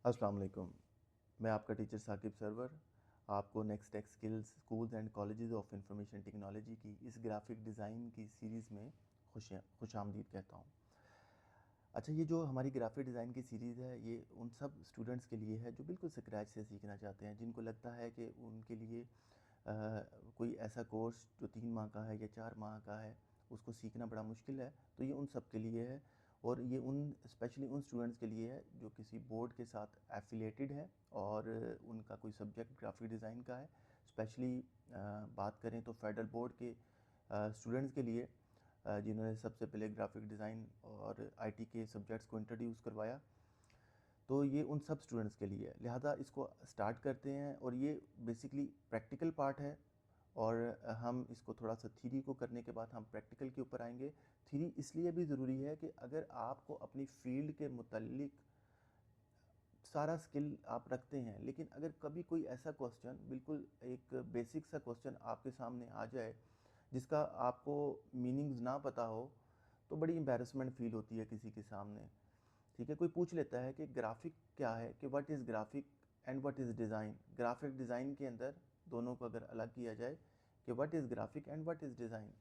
अस्सलाम वालेकुम। मैं आपका टीचर साकिब सरवर आपको next tech skills schools and colleges of information technology की इस ग्राफिक डिज़ाइन की सीरीज़ में खुश आमदीद कहता हूँ। अच्छा, ये जो हमारी ग्राफिक डिज़ाइन की सीरीज़ है, ये उन सब स्टूडेंट्स के लिए है जो बिल्कुल स्क्रैच से सीखना चाहते हैं, जिनको लगता है कि उनके लिए कोई ऐसा कोर्स जो 3 माह का है या 4 माह का है, उसको सीखना बड़ा मुश्किल है। तो ये उन सब के लिए है, और ये स्पेशली उन स्टूडेंट्स के लिए है जो किसी बोर्ड के साथ एफिलिएटेड है और उनका कोई सब्जेक्ट ग्राफिक डिज़ाइन का है। स्पेशली बात करें तो फेडरल बोर्ड के स्टूडेंट्स के लिए, जिन्होंने सबसे पहले ग्राफिक डिज़ाइन और आईटी के सब्जेक्ट्स को इंट्रोड्यूस करवाया, तो ये उन सब स्टूडेंट्स के लिए है। लिहाजा इसको स्टार्ट करते हैं, और ये बेसिकली प्रैक्टिकल पार्ट है, और हम इसको थोड़ा सा थ्योरी को करने के बाद हम प्रैक्टिकल के ऊपर आएंगे। थ्योरी इसलिए भी ज़रूरी है कि अगर आपको अपनी फील्ड के मुतालिक सारा स्किल आप रखते हैं, लेकिन अगर कभी कोई ऐसा क्वेश्चन, बिल्कुल एक बेसिक सा क्वेश्चन आपके सामने आ जाए जिसका आपको मीनिंग्स ना पता हो, तो बड़ी एम्बैरेसमेंट फील होती है किसी के सामने। ठीक है, कोई पूछ लेता है कि ग्राफिक क्या है, कि what is graphic and what is design. Graphic design के अंदर दोनों को अगर अलग किया जाए कि what is graphic and what is design,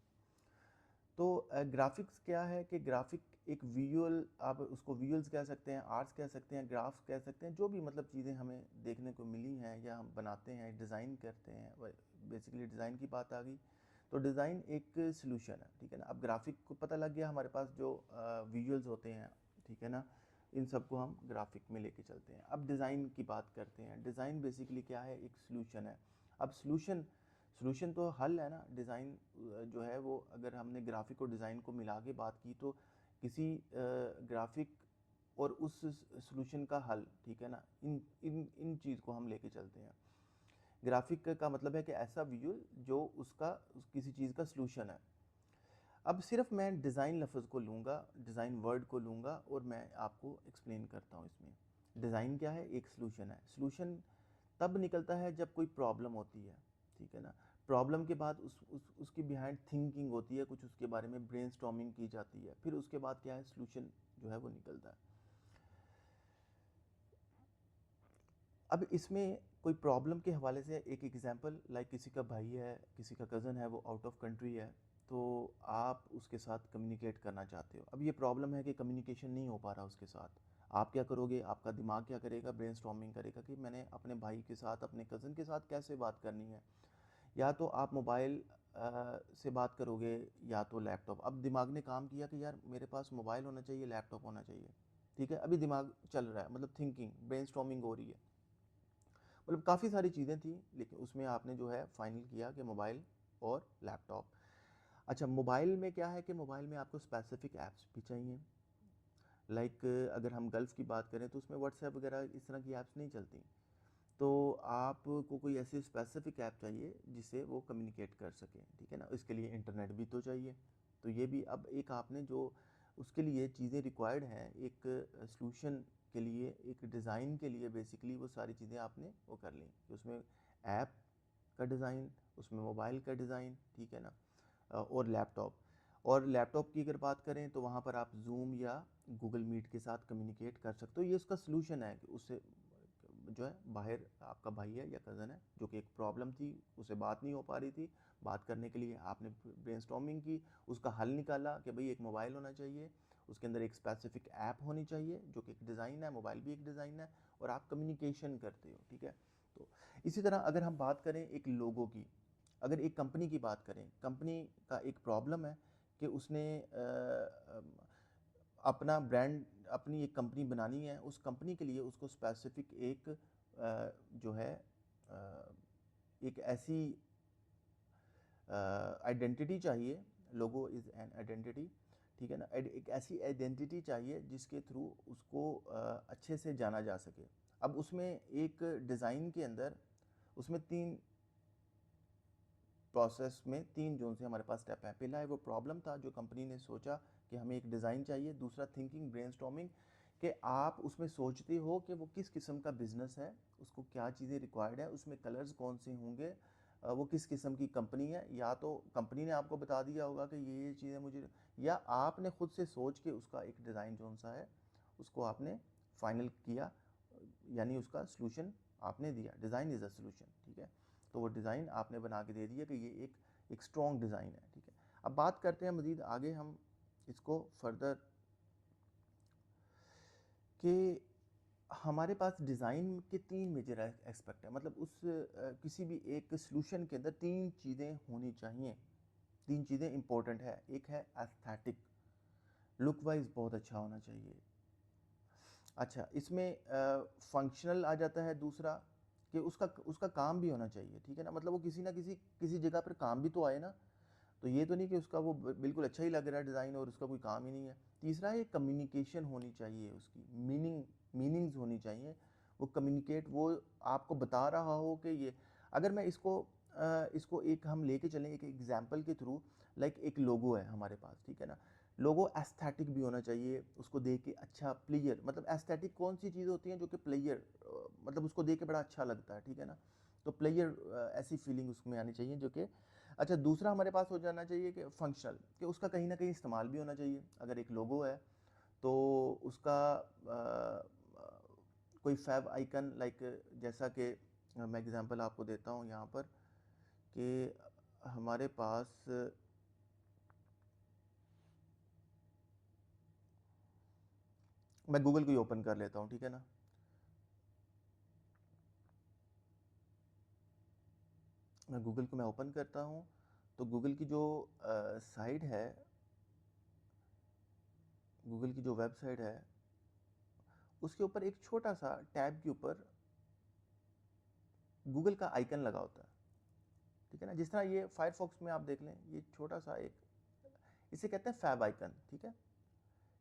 तो ग्राफिक्स क्या है कि ग्राफिक एक विजुअल, आप उसको विजुअल्स कह सकते हैं, आर्ट्स कह सकते हैं, ग्राफ्स कह सकते हैं, जो भी मतलब चीज़ें हमें देखने को मिली हैं या हम बनाते हैं, डिज़ाइन करते हैं, बेसिकली डिज़ाइन की बात आ गई। तो डिज़ाइन एक सॉल्यूशन है, ठीक है ना। अब ग्राफिक को पता लग गया, हमारे पास जो विजुअल्स होते हैं, ठीक है ना, इन सबको हम ग्राफिक में लेके चलते हैं। अब डिज़ाइन की बात करते हैं। डिज़ाइन बेसिकली क्या है, एक सॉल्यूशन है। अब सॉल्यूशन तो हल है ना। डिज़ाइन जो है वो, अगर हमने ग्राफिक और डिज़ाइन को मिला के बात की, तो किसी ग्राफिक और उस सॉल्यूशन का हल, ठीक है ना, इन इन इन चीज़ को हम लेके चलते हैं। ग्राफिक का मतलब है कि ऐसा विजुअल जो किसी चीज़ का सॉल्यूशन है। अब सिर्फ मैं डिज़ाइन लफ्ज़ को लूँगा, डिज़ाइन वर्ड को लूँगा, और मैं आपको एक्सप्लेन करता हूँ इसमें। डिज़ाइन क्या है, एक सॉल्यूशन है। सॉल्यूशन तब निकलता है जब कोई प्रॉब्लम होती है, ठीक है ना। प्रॉब्लम के बाद उसकी बिहाइंड थिंकिंग होती है, कुछ उसके बारे में ब्रेनस्टॉर्मिंग की जाती है, फिर उसके बाद क्या है, सॉल्यूशन जो है वो निकलता है। अब इसमें कोई प्रॉब्लम के हवाले से एक एग्जांपल, लाइक किसी का भाई है, किसी का कज़न है, वो आउट ऑफ कंट्री है, तो आप उसके साथ कम्युनिकेट करना चाहते हो। अब ये प्रॉब्लम है कि कम्युनिकेशन नहीं हो पा रहा उसके साथ। आप क्या करोगे, आपका दिमाग क्या करेगा, ब्रेनस्टॉर्मिंग करेगा कि मैंने अपने भाई के साथ, अपने कज़न के साथ कैसे बात करनी है। या तो आप मोबाइल से बात करोगे, या तो लैपटॉप। अब दिमाग ने काम किया कि यार मेरे पास मोबाइल होना चाहिए, लैपटॉप होना चाहिए, ठीक है। अभी दिमाग चल रहा है, मतलब थिंकिंग, ब्रेनस्टॉर्मिंग हो रही है। मतलब काफ़ी सारी चीज़ें थी, लेकिन उसमें आपने जो है फाइनल किया कि मोबाइल और लैपटॉप। अच्छा, मोबाइल में क्या है कि मोबाइल में आपको स्पेसिफिक ऐप्स भी चाहिए। लाइक अगर हम गल्फ़ की बात करें तो उसमें व्हाट्सएप वगैरह इस तरह की ऐप्स नहीं चलती। तो आपको कोई ऐसी स्पेसिफिक ऐप चाहिए जिससे वो कम्युनिकेट कर सके, ठीक है ना। इसके लिए इंटरनेट भी तो चाहिए। तो ये भी अब एक आपने जो उसके लिए चीज़ें रिक्वायर्ड हैं, एक सॉल्यूशन के लिए, एक डिज़ाइन के लिए, बेसिकली वो सारी चीज़ें आपने वो कर ली कि उसमें ऐप का डिज़ाइन, उसमें मोबाइल का डिज़ाइन, ठीक है ना, और लैपटॉप। और लैपटॉप की अगर बात करें तो वहाँ पर आप जूम या गूगल मीट के साथ कम्युनिकेट कर सकते हो। ये उसका सलूशन है कि उससे जो है, बाहर आपका भाई है या कज़न है, जो कि एक प्रॉब्लम थी, उसे बात नहीं हो पा रही थी, बात करने के लिए आपने ब्रेनस्टॉर्मिंग की, उसका हल निकाला कि भाई एक मोबाइल होना चाहिए, उसके अंदर एक स्पेसिफिक ऐप होनी चाहिए जो कि एक डिज़ाइन है, मोबाइल भी एक डिज़ाइन है, और आप कम्युनिकेशन करते हो, ठीक है। तो इसी तरह अगर हम बात करें एक लोगो की, अगर एक कंपनी की बात करें, कंपनी का एक प्रॉब्लम है कि उसने अपना ब्रांड, अपनी एक कंपनी बनानी है। उस कंपनी के लिए उसको स्पेसिफिक एक जो है एक ऐसी आइडेंटिटी चाहिए। लोगो इज़ एन आइडेंटिटी, ठीक है ना। एक ऐसी आइडेंटिटी चाहिए जिसके थ्रू उसको अच्छे से जाना जा सके। अब उसमें एक डिज़ाइन के अंदर, उसमें तीन प्रोसेस में, तीन जोन से हमारे पास स्टेप है। पहला है वो प्रॉब्लम था जो कंपनी ने सोचा कि हमें एक डिज़ाइन चाहिए। दूसरा थिंकिंग, ब्रेनस्टॉर्मिंग, कि आप उसमें सोचते हो कि वो किस किस्म का बिजनेस है, उसको क्या चीज़ें रिक्वायर्ड है, उसमें कलर्स कौन से होंगे, वो किस किस्म की कंपनी है। या तो कंपनी ने आपको बता दिया होगा कि ये चीज़ें मुझे, या आपने खुद से सोच के उसका एक डिज़ाइन जोन सा है उसको आपने फाइनल किया, यानी उसका सॉल्यूशन आपने दिया, डिज़ाइन इज़ अ सॉल्यूशन, ठीक है। तो वो डिज़ाइन आपने बना के दे दिया कि ये एक स्ट्रॉन्ग डिज़ाइन है, ठीक है। अब बात करते हैं मज़ीद आगे हम इसको फर्दर कि हमारे पास डिज़ाइन के 3 मेजर एस्पेक्ट है, मतलब उस किसी भी एक सॉल्यूशन के अंदर 3 चीज़ें होनी चाहिए, 3 चीज़ें इंपॉर्टेंट है। एक है एस्थेटिक, लुक वाइज बहुत अच्छा होना चाहिए। अच्छा, इसमें फंक्शनल आ जाता है दूसरा, कि उसका काम भी होना चाहिए, ठीक है ना, मतलब वो किसी ना किसी जगह पर काम भी तो आए ना, तो ये तो नहीं कि उसका वो बिल्कुल अच्छा ही लग रहा है डिज़ाइन और उसका कोई काम ही नहीं है। तीसरा है कम्युनिकेशन होनी चाहिए, उसकी मीनिंग्स होनी चाहिए, वो कम्युनिकेट, वो आपको बता रहा हो कि ये, अगर मैं इसको एक हम लेके चलें एक एग्जांपल के थ्रू, लाइक एक लोगो है हमारे पास, ठीक है ना, लोगो एस्थेटिक भी होना चाहिए, उसको देख के अच्छा प्लेयर, मतलब एस्थेटिक कौन सी चीज़ होती है जो कि प्लेयर मतलब उसको देख के बड़ा अच्छा लगता है, ठीक है ना, तो प्लेयर ऐसी फीलिंग उसमें आनी चाहिए जो कि अच्छा। दूसरा हमारे पास हो जाना चाहिए कि फंक्शनल, कि उसका कहीं ना कहीं इस्तेमाल भी होना चाहिए। अगर एक लोगो है तो उसका कोई फैब आइकन, लाइक जैसा कि मैं एग्जांपल आपको देता हूँ यहाँ पर कि हमारे पास मैं गूगल को ही ओपन कर लेता हूँ, ठीक है ना। गूगल को मैं ओपन करता हूँ तो गूगल की जो साइट है, गूगल की जो वेबसाइट है, उसके ऊपर एक छोटा सा टैब के ऊपर गूगल का आइकन लगा होता है, ठीक है ना। जिस तरह ये फायरफॉक्स में आप देख लें, ये छोटा सा एक, इसे कहते हैं फैब आइकन, ठीक है,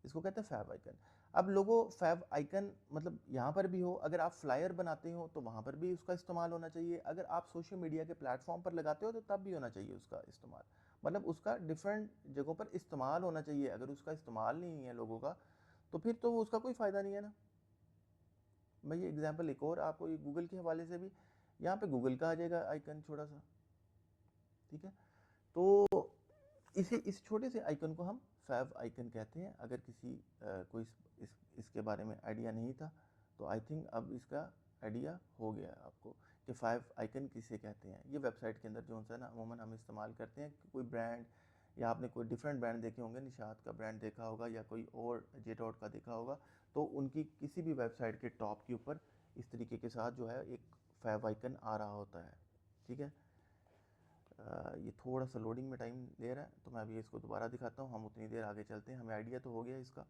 इसको कहते हैं फैब आइकन। अब लोगो फैब आइकन मतलब यहाँ पर भी हो, अगर आप फ्लायर बनाते हो तो वहाँ पर भी उसका इस्तेमाल होना चाहिए, अगर आप सोशल मीडिया के प्लेटफॉर्म पर लगाते हो तो तब भी होना चाहिए उसका इस्तेमाल, मतलब उसका डिफरेंट जगहों पर इस्तेमाल होना चाहिए। अगर उसका इस्तेमाल नहीं है लोगों का तो फिर तो उसका कोई फ़ायदा नहीं है ना। मैं ये एग्जांपल एक और आपको ये गूगल के हवाले से भी, यहाँ पे गूगल का आ जाएगा आइकन छोटा सा, ठीक है। तो इसे इस छोटे से आइकन को हम फैब आइकन कहते हैं। अगर किसी कोई इसके बारे में आइडिया नहीं था तो आई थिंक अब इसका आइडिया हो गया आपको कि फैब आइकन किसे कहते हैं। ये वेबसाइट के अंदर जो है ना अमूमन हम इस्तेमाल करते हैं कि कोई ब्रांड, या आपने कोई डिफरेंट ब्रांड देखे होंगे, निशात का ब्रांड देखा होगा या कोई और जे डॉट का देखा होगा, तो उनकी किसी भी वेबसाइट के टॉप के ऊपर इस तरीके के साथ जो है एक फैब आइकन आ रहा होता है, ठीक है। ये थोड़ा सा लोडिंग में टाइम ले रहा है तो मैं अभी इसको दोबारा दिखाता हूँ, हम उतनी देर आगे चलते हैं, हमें आइडिया तो हो गया इसका।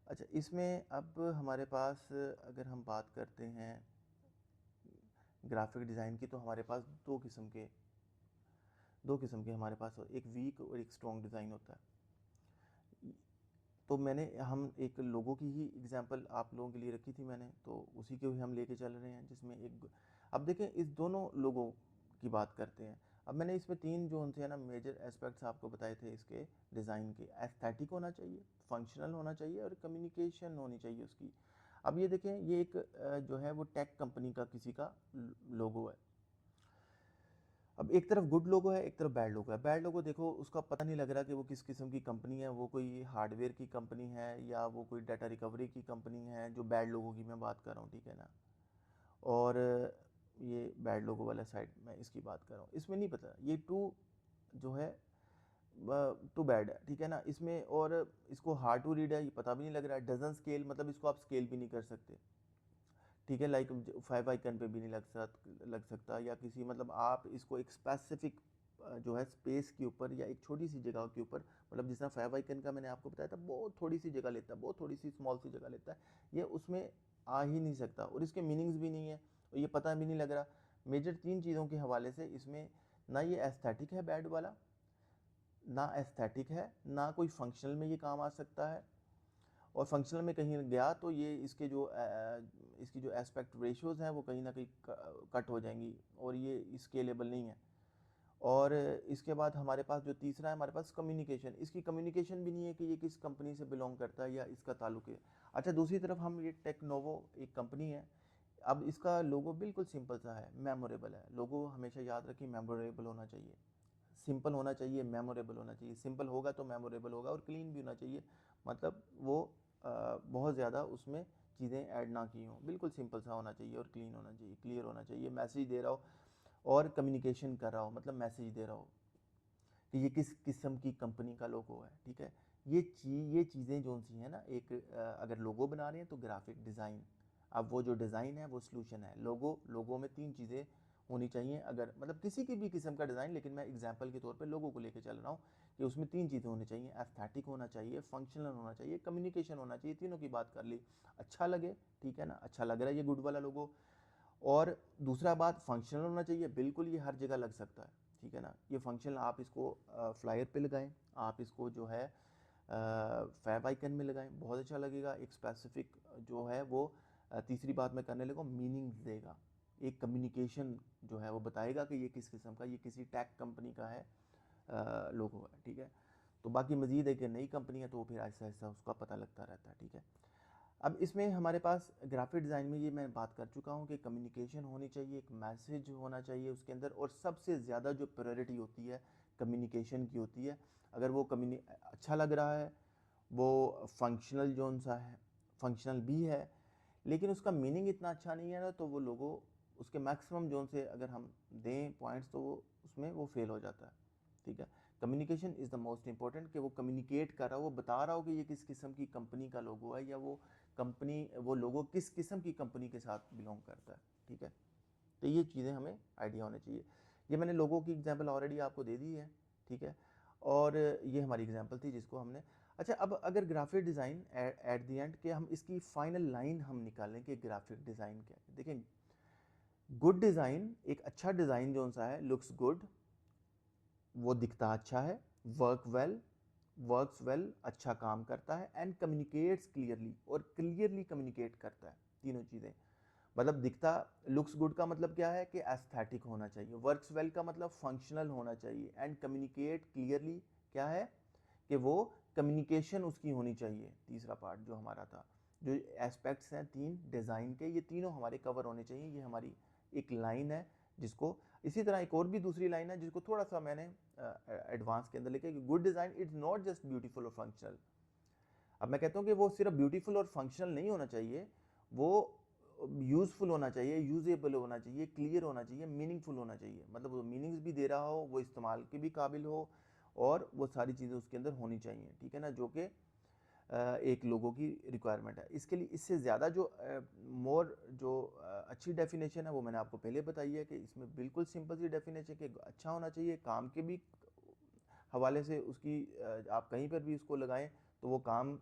अच्छा, इसमें अब हमारे पास अगर हम बात करते हैं ग्राफिक डिज़ाइन की, तो हमारे पास दो किस्म के हमारे पास एक वीक और एक स्ट्रॉन्ग डिज़ाइन होता है। तो हम एक लोगों की ही एग्जांपल आप लोगों के लिए रखी थी मैंने, तो उसी के ही हम लेके चल रहे हैं, जिसमें एक, अब देखें इस दोनों लोगों की बात करते हैं। अब मैंने इसमें 3 जो उनसे है ना मेजर एस्पेक्ट्स आपको बताए थे इसके डिज़ाइन के, एस्थेटिक होना चाहिए, फंक्शनल होना चाहिए और कम्युनिकेशन होनी चाहिए उसकी। अब ये देखें, ये एक जो है वो टेक कंपनी का किसी का लोगो है। अब एक तरफ गुड लोगो है, एक तरफ बैड लोगो है। बैड लोगो देखो, उसका पता नहीं लग रहा कि वो किस किस्म की कंपनी है, वो कोई हार्डवेयर की कंपनी है या वो कोई डाटा रिकवरी की कंपनी है, जो बैड लोगो की मैं बात कर रहा हूँ, ठीक है ना। और ये बैड लोगो वाला साइड मैं इसकी बात कर रहा हूँ, इसमें नहीं पता, ये टू जो है टू बैड है, ठीक है ना इसमें। और इसको हार्ड टू रीड है, ये पता भी नहीं लग रहा है। डजन स्केल, मतलब इसको आप स्केल भी नहीं कर सकते, ठीक है, लाइक फाइव आइकन पे भी नहीं लग सकता, या किसी मतलब आप इसको एक स्पेसिफिक जो है स्पेस के ऊपर या एक छोटी सी जगह के ऊपर, मतलब जिस तरह फाइव आइकन का मैंने आपको बताया था, बहुत थोड़ी सी जगह लेता है, बहुत थोड़ी सी स्मॉल सी जगह लेता है, ये उसमें आ ही नहीं सकता, और इसके मीनिंग्स भी नहीं है और ये पता भी नहीं लग रहा। मेजर 3 चीज़ों के हवाले से इसमें ना ये एस्थेटिक है बैड वाला, ना एस्थेटिक है, ना कोई फंक्शनल में ये काम आ सकता है, और फंक्शनल में कहीं गया तो ये इसकी जो एस्पेक्ट रेशियोज़ हैं वो कहीं ना कहीं कट हो जाएंगी और ये स्केलेबल नहीं है। और इसके बाद हमारे पास जो तीसरा है, हमारे पास कम्युनिकेशन, इसकी कम्युनिकेशन भी नहीं है कि ये किस कंपनी से बिलोंग करता है या इसका ताल्लुक है। अच्छा, दूसरी तरफ हम ये टेक्नोवो एक कंपनी है, अब इसका लोगो बिल्कुल सिंपल सा है, मेमोरेबल है। लोगो हमेशा याद रखिए मेमोरेबल होना चाहिए, सिंपल होना चाहिए, मेमोरेबल होना चाहिए। सिंपल होगा तो मेमोरेबल होगा, और क्लीन भी होना चाहिए, मतलब वो बहुत ज़्यादा उसमें चीज़ें ऐड ना की हों, बिल्कुल सिंपल सा होना चाहिए और क्लीन होना चाहिए, क्लियर होना चाहिए। मैसेज दे रहा हो और कम्युनिकेशन कर रहा हो, मतलब मैसेज दे रहा हो कि ये किस किस्म की कंपनी का लोगो है, ठीक है। ये चीज़ें जो सी हैं ना, एक अगर लोगो बना रहे हैं तो ग्राफिक डिज़ाइन, अब वो जो डिज़ाइन है वो सॉल्यूशन है। लोगो में 3 चीज़ें होनी चाहिए, अगर मतलब किसी की भी किस्म का डिज़ाइन, लेकिन मैं एग्जांपल के तौर पे लोगो को लेके चल रहा हूँ कि उसमें 3 चीज़ें होनी चाहिए, एस्थेटिक होना चाहिए, फंक्शनल होना चाहिए, कम्युनिकेशन होना चाहिए। तीनों की बात कर ली, अच्छा लगे, ठीक है ना, अच्छा लग रहा है ये गुड वाला लोगो। और दूसरा बात, फंक्शनल होना चाहिए, बिल्कुल ये हर जगह लग सकता है, ठीक है ना। ये फंक्शनल आप इसको फ्लायर पे लगाएं, आप इसको जो है फैब आइकन में लगाएं, बहुत अच्छा लगेगा। एक स्पेसिफिक जो है वो तीसरी बात मैं करने लगा, मीनिंग देगा, एक कम्युनिकेशन जो है वो बताएगा कि ये किस किस्म का, ये किसी टैग कंपनी का है लोगो है, ठीक है। तो बाकी मजीद है कि नई कंपनी है तो फिर ऐसा ऐसा उसका पता लगता रहता है, ठीक है। अब इसमें हमारे पास ग्राफिक डिज़ाइन में ये मैं बात कर चुका हूँ कि कम्युनिकेशन होनी चाहिए, एक मैसेज होना चाहिए उसके अंदर, और सबसे ज़्यादा जो प्रायोरिटी होती है कम्युनिकेशन की होती है। अगर वो अच्छा लग रहा है, वो फंक्शनल जोन सा है, फंक्शनल भी है, लेकिन उसका मीनिंग इतना अच्छा नहीं है ना, तो वो लोगो उसके मैक्सिमम जोन से अगर हम दें पॉइंट्स तो वो उसमें वो फेल हो जाता है, ठीक है। Communication is the most important, कि वो कम्युनिकेट कर रहा हो, वो बता रहा हो कि ये किस किस्म की कंपनी का लोगो है, या वो लोगो किस किस्म की कंपनी के साथ बिलोंग करता है, ठीक है। तो ये चीज़ें हमें आइडिया होना चाहिए। ये मैंने लोगों की एग्जांपल ऑलरेडी आपको दे दी है, ठीक है। और ये हमारी एग्जांपल थी जिसको हमने, अच्छा अब अगर graphic design at the end के हम इसकी फाइनल लाइन हम निकालें कि ग्राफिक डिज़ाइन क्या है, देखें गुड डिज़ाइन, एक अच्छा डिज़ाइन जो सा है, लुक्स गुड, वो दिखता अच्छा है, वर्क्स वेल, अच्छा काम करता है, एंड कम्युनिकेट्स क्लियरली, और क्लियरली कम्युनिकेट करता है। तीनों चीज़ें, मतलब दिखता, लुक्स गुड का मतलब क्या है कि एस्थेटिक होना चाहिए, वर्क्स वेल का मतलब फंक्शनल होना चाहिए, एंड कम्युनिकेट क्लियरली क्या है कि वो कम्युनिकेशन उसकी होनी चाहिए। तीसरा पार्ट जो हमारा था, जो एस्पेक्ट्स हैं 3 डिज़ाइन के, ये तीनों हमारे कवर होने चाहिए। ये हमारी एक लाइन है जिसको, इसी तरह एक और भी दूसरी लाइन है जिसको थोड़ा सा मैंने एडवांस के अंदर लिखा कि good design is not just beautiful और फंक्शनल। अब मैं कहता हूँ कि वो सिर्फ ब्यूटीफुल और फंक्शनल नहीं होना चाहिए, वो यूज़फुल होना चाहिए, यूजेबल होना चाहिए, क्लियर होना चाहिए, मीनिंगफुल होना चाहिए, मतलब वो मीनिंग्स भी दे रहा हो, वो इस्तेमाल के भी काबिल हो, और वो सारी चीज़ें उसके अंदर होनी चाहिए, ठीक है ना, जो कि एक लोगों की रिक्वायरमेंट है। इसके लिए इससे ज़्यादा जो अच्छी डेफिनेशन है वो मैंने आपको पहले बताई है कि इसमें बिल्कुल सिंपल सी डेफिनेशन कि अच्छा होना चाहिए, काम के भी हवाले से उसकी आप कहीं पर भी उसको लगाएं तो वो काम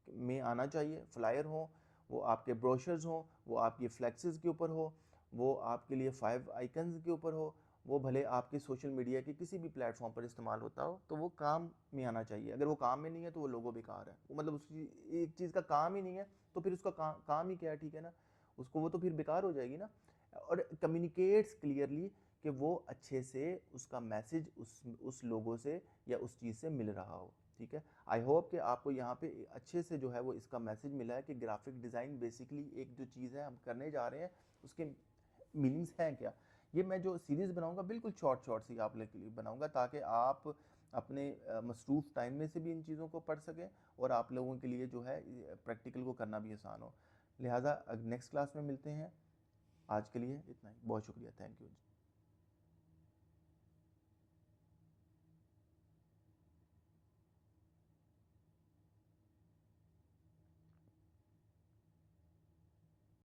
में आना चाहिए। फ्लायर हो, वो आपके ब्रोशर्स हो, वो आपकी फ्लैक्सेस के ऊपर हो, वो आपके लिए 5 आइकन्स के ऊपर हो, वो भले आपके सोशल मीडिया के किसी भी प्लेटफॉर्म पर इस्तेमाल होता हो, तो वो काम में आना चाहिए। अगर वो काम में नहीं है तो वो लोगो बेकार है, वो मतलब उसकी एक चीज़ का काम ही नहीं है तो फिर उसका काम ही क्या है, ठीक है ना, उसको वो तो फिर बेकार हो जाएगी ना। और कम्युनिकेट्स क्लियरली कि वो अच्छे से उसका मैसेज उस लोगो से या उस चीज़ से मिल रहा हो, ठीक है। आई होप कि आपको यहाँ पे अच्छे से जो है वो इसका मैसेज मिला है कि ग्राफिक डिज़ाइन बेसिकली एक जो चीज़ है हम करने जा रहे हैं उसके मीनिंग्स हैं क्या। ये मैं जो सीरीज़ बनाऊंगा बिल्कुल शॉर्ट सी आप लोग के लिए बनाऊंगा, ताकि आप अपने मसरूफ़ टाइम में से भी इन चीज़ों को पढ़ सकें और आप लोगों के लिए जो है प्रैक्टिकल को करना भी आसान हो। लिहाजा नेक्स्ट क्लास में मिलते हैं। आज के लिए इतना ही, बहुत शुक्रिया, थैंक यू।